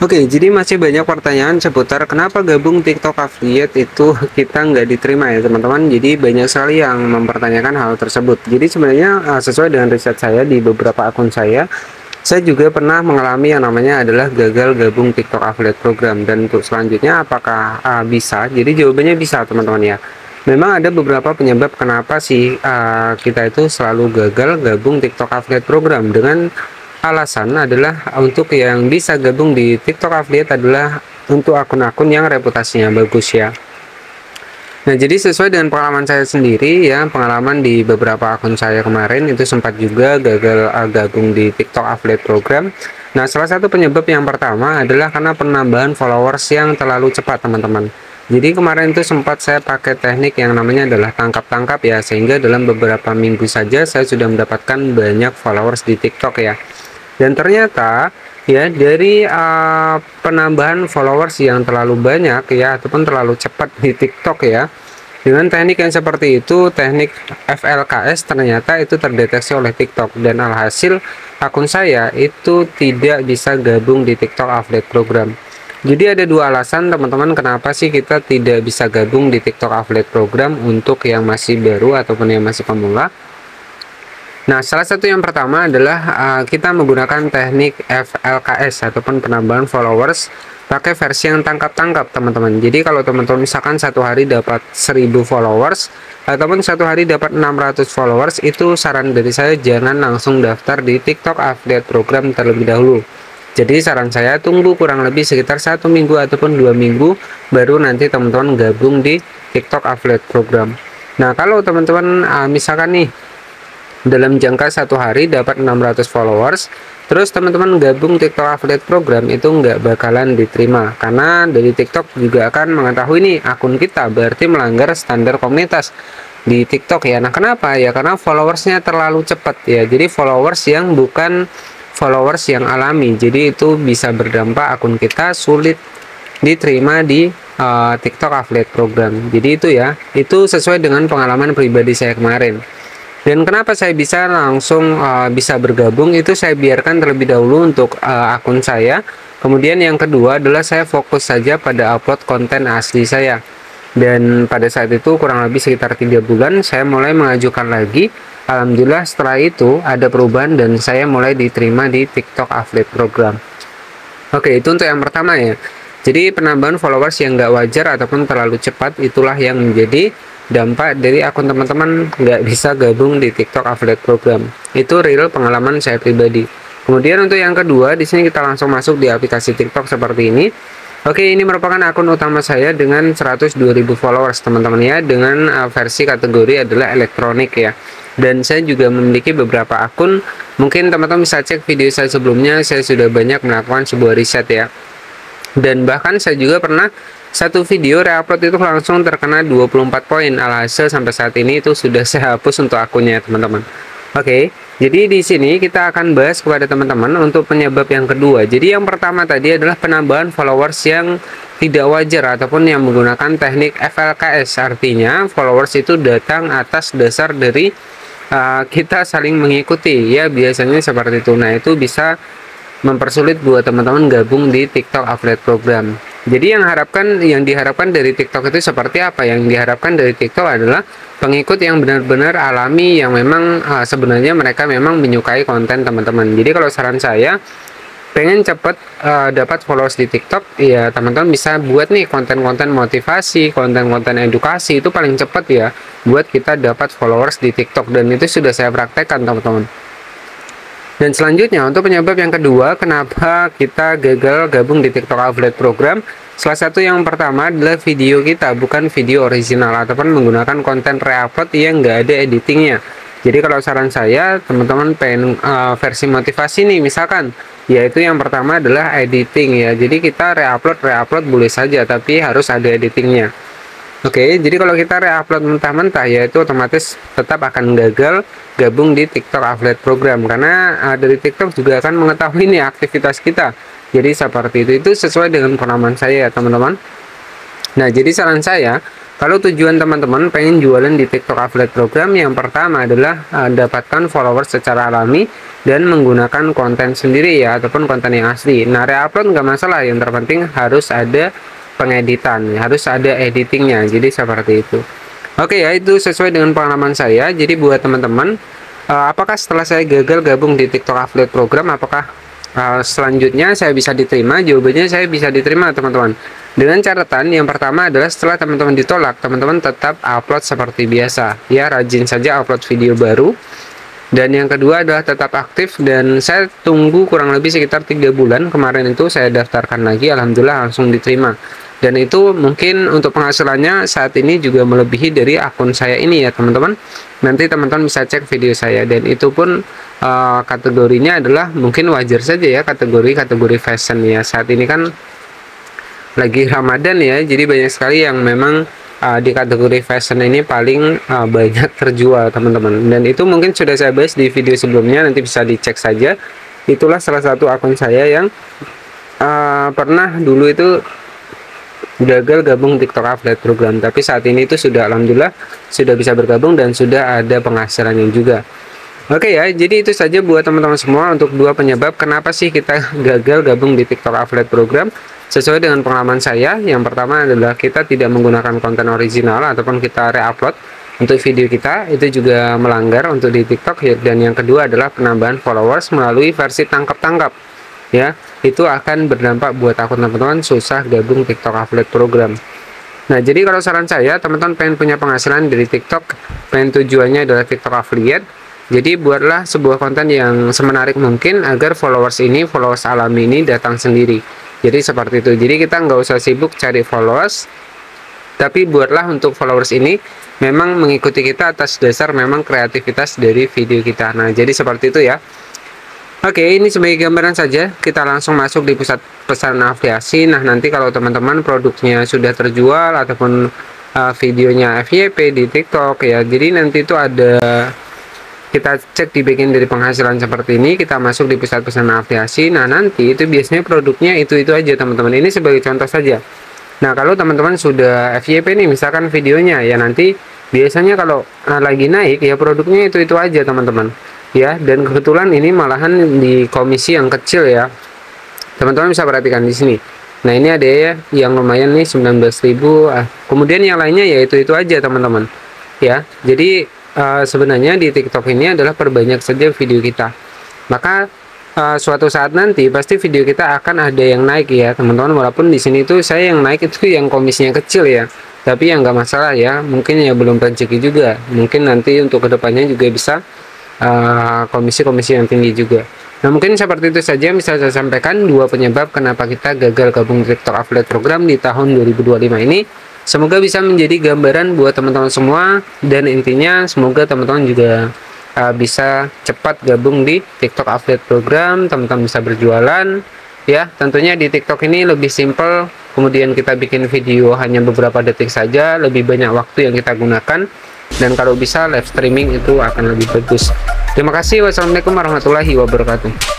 Oke, jadi masih banyak pertanyaan seputar kenapa gabung TikTok affiliate itu kita nggak diterima ya teman-teman. Jadi banyak sekali yang mempertanyakan hal tersebut. Jadi sebenarnya sesuai dengan riset saya di beberapa akun saya juga pernah mengalami yang namanya adalah gagal gabung TikTok affiliate program. Dan untuk selanjutnya apakah bisa? Jadi jawabannya bisa teman-teman ya. Memang ada beberapa penyebab kenapa sih kita itu selalu gagal gabung TikTok affiliate program. Dengan alasan adalah untuk yang bisa gabung di TikTok affiliate adalah untuk akun-akun yang reputasinya bagus ya. Nah, jadi sesuai dengan pengalaman saya sendiri ya, pengalaman di beberapa akun saya kemarin itu sempat juga gagal gabung di TikTok affiliate program. Nah, salah satu penyebab yang pertama adalah karena penambahan followers yang terlalu cepat, teman-teman. Jadi kemarin itu sempat saya pakai teknik yang namanya adalah tangkap-tangkap ya, sehingga dalam beberapa minggu saja saya sudah mendapatkan banyak followers di TikTok ya. Dan ternyata ya dari penambahan followers yang terlalu banyak ya ataupun terlalu cepat di TikTok ya, dengan teknik yang seperti itu, teknik FLKS, ternyata itu terdeteksi oleh TikTok dan alhasil akun saya itu tidak bisa gabung di TikTok affiliate program. Jadi ada dua alasan teman-teman kenapa sih kita tidak bisa gabung di TikTok affiliate program untuk yang masih baru ataupun yang masih pemula. Nah, salah satu yang pertama adalah kita menggunakan teknik FLKS ataupun penambahan followers pakai versi yang tangkap-tangkap, teman-teman. Jadi kalau teman-teman misalkan satu hari dapat 1000 followers ataupun satu hari dapat 600 followers, itu saran dari saya jangan langsung daftar di TikTok affiliate program terlebih dahulu. Jadi saran saya tunggu kurang lebih sekitar 1 minggu ataupun 2 minggu baru nanti teman-teman gabung di TikTok affiliate program. Nah, kalau teman-teman misalkan nih dalam jangka satu hari dapat 600 followers, terus teman-teman gabung TikTok affiliate program, itu nggak bakalan diterima karena dari TikTok juga akan mengetahui nih akun kita berarti melanggar standar komunitas di TikTok ya. Nah, kenapa ya? Karena followersnya terlalu cepat ya, jadi followers yang bukan followers yang alami, jadi itu bisa berdampak akun kita sulit diterima di TikTok affiliate program. Jadi itu ya, itu sesuai dengan pengalaman pribadi saya kemarin. Dan kenapa saya bisa langsung bisa bergabung, itu saya biarkan terlebih dahulu untuk akun saya. Kemudian yang kedua adalah saya fokus saja pada upload konten asli saya. Dan pada saat itu kurang lebih sekitar 3 bulan saya mulai mengajukan lagi. Alhamdulillah setelah itu ada perubahan dan saya mulai diterima di TikTok affiliate program. Oke, itu untuk yang pertama ya. Jadi penambahan followers yang nggak wajar ataupun terlalu cepat itulah yang menjadi dampak dari akun teman-teman nggak bisa gabung di TikTok affiliate program. Itu real pengalaman saya pribadi. Kemudian untuk yang kedua, di sini kita langsung masuk di aplikasi TikTok seperti ini. Oke, ini merupakan akun utama saya dengan 102.000 followers teman-teman ya, dengan versi kategori adalah elektronik ya. Dan saya juga memiliki beberapa akun. Mungkin teman-teman bisa cek video saya sebelumnya, saya sudah banyak melakukan sebuah riset ya. Dan bahkan saya juga pernah satu video reupload itu langsung terkena 24 poin. Alhasil sampai saat ini itu sudah saya hapus untuk akunnya teman-teman. Oke, jadi di sini kita akan bahas kepada teman-teman untuk penyebab yang kedua. Jadi yang pertama tadi adalah penambahan followers yang tidak wajar ataupun yang menggunakan teknik FLKS. Artinya followers itu datang atas dasar dari kita saling mengikuti ya, biasanya seperti itu. Nah, itu bisa mempersulit buat teman-teman gabung di TikTok affiliate program. Jadi yang diharapkan dari TikTok itu seperti apa? Yang diharapkan dari TikTok adalah pengikut yang benar-benar alami, yang memang sebenarnya mereka memang menyukai konten teman-teman. Jadi kalau saran saya, pengen cepet dapat followers di TikTok, ya teman-teman bisa buat nih konten-konten motivasi, konten-konten edukasi, itu paling cepet ya buat kita dapat followers di TikTok, dan itu sudah saya praktekkan teman-teman. Dan selanjutnya untuk penyebab yang kedua kenapa kita gagal gabung di TikTok affiliate program, salah satu yang pertama adalah video kita bukan video original ataupun menggunakan konten reupload yang nggak ada editingnya. Jadi kalau saran saya, teman-teman pengen versi motivasi nih misalkan, yaitu yang pertama adalah editing ya. Jadi kita reupload boleh saja, tapi harus ada editingnya. Oke, jadi kalau kita reupload mentah-mentah ya itu otomatis tetap akan gagal gabung di TikTok affiliate program, karena dari TikTok juga akan mengetahui nih aktivitas kita. Jadi seperti itu sesuai dengan pengalaman saya ya teman-teman. Nah, jadi saran saya Kalau tujuan teman-teman pengen jualan di TikTok Affiliate Program, yang pertama adalah dapatkan followers secara alami dan menggunakan konten sendiri ya, ataupun konten yang asli. Nah, re-upload nggak masalah, yang terpenting harus ada pengeditan, harus ada editingnya. Jadi seperti itu. Oke ya, itu sesuai dengan pengalaman saya. Jadi buat teman-teman, apakah setelah saya gagal gabung di TikTok Affiliate Program, apakah selanjutnya saya bisa diterima? Jawabannya saya bisa diterima teman-teman, dengan catatan yang pertama adalah setelah teman-teman ditolak, teman-teman tetap upload seperti biasa ya, rajin saja upload video baru. Dan yang kedua adalah tetap aktif, dan saya tunggu kurang lebih sekitar 3 bulan. Kemarin itu saya daftarkan lagi, alhamdulillah langsung diterima. Dan itu mungkin untuk penghasilannya saat ini juga melebihi dari akun saya ini ya teman-teman. Nanti teman-teman bisa cek video saya, dan itu pun kategorinya adalah mungkin wajar saja ya, kategori fashion ya. Saat ini kan lagi Ramadan ya, jadi banyak sekali yang memang di kategori fashion ini paling banyak terjual teman-teman. Dan itu mungkin sudah saya bahas di video sebelumnya, nanti bisa dicek saja. Itulah salah satu akun saya yang pernah dulu itu gagal gabung TikTok Affiliate Program, tapi saat ini itu sudah alhamdulillah sudah bisa bergabung dan sudah ada penghasilannya juga. Oke ya, jadi itu saja buat teman-teman semua untuk 2 penyebab kenapa sih kita gagal gabung di TikTok Affiliate Program. Sesuai dengan pengalaman saya, yang pertama adalah kita tidak menggunakan konten original ataupun kita re-upload untuk video kita, itu juga melanggar untuk di TikTok ya. Dan yang kedua adalah penambahan followers melalui versi tangkap-tangkap ya, itu akan berdampak buat akun teman-teman susah gabung TikTok Affiliate Program. Nah, jadi kalau saran saya, teman-teman pengen punya penghasilan dari TikTok, pengen tujuannya adalah TikTok Affiliate, jadi buatlah sebuah konten yang semenarik mungkin agar followers alami ini datang sendiri. Jadi seperti itu. Jadi kita nggak usah sibuk cari followers, tapi buatlah untuk followers ini memang mengikuti kita atas dasar memang kreativitas dari video kita. Nah, jadi seperti itu ya. Oke, ini sebagai gambaran saja. Kita langsung masuk di pusat pesanan afiliasi. Nah, nanti kalau teman-teman produknya sudah terjual ataupun videonya FYP di TikTok ya, jadi nanti itu ada, kita cek di bagian dari penghasilan seperti ini, kita masuk di pusat pesanan afiliasi. Nah, nanti itu biasanya produknya itu aja teman-teman. Ini sebagai contoh saja. Nah, kalau teman-teman sudah FYP nih misalkan videonya ya, nanti biasanya kalau lagi naik ya produknya itu aja teman-teman ya. Dan kebetulan ini malahan di komisi yang kecil ya, teman-teman bisa perhatikan di sini. Nah, ini ada ya yang lumayan nih 19.000, kemudian yang lainnya ya itu aja teman-teman ya. Jadi sebenarnya di TikTok ini adalah perbanyak saja video kita, maka suatu saat nanti pasti video kita akan ada yang naik ya teman-teman. Walaupun di sini tuh saya yang naik itu yang komisinya kecil ya, tapi yang nggak masalah ya, mungkin ya belum rezeki juga, mungkin nanti untuk kedepannya juga bisa komisi-komisi yang tinggi juga. Nah, mungkin seperti itu saja yang bisa saya sampaikan 2 penyebab kenapa kita gagal gabung TikTok Affiliate Program di tahun 2025 ini. Semoga bisa menjadi gambaran buat teman-teman semua, dan intinya semoga teman-teman juga bisa cepat gabung di TikTok Affiliate Program, teman-teman bisa berjualan ya. Tentunya di TikTok ini lebih simple, kemudian kita bikin video hanya beberapa detik saja, lebih banyak waktu yang kita gunakan, dan kalau bisa live streaming itu akan lebih bagus. Terima kasih. Wassalamualaikum warahmatullahi wabarakatuh.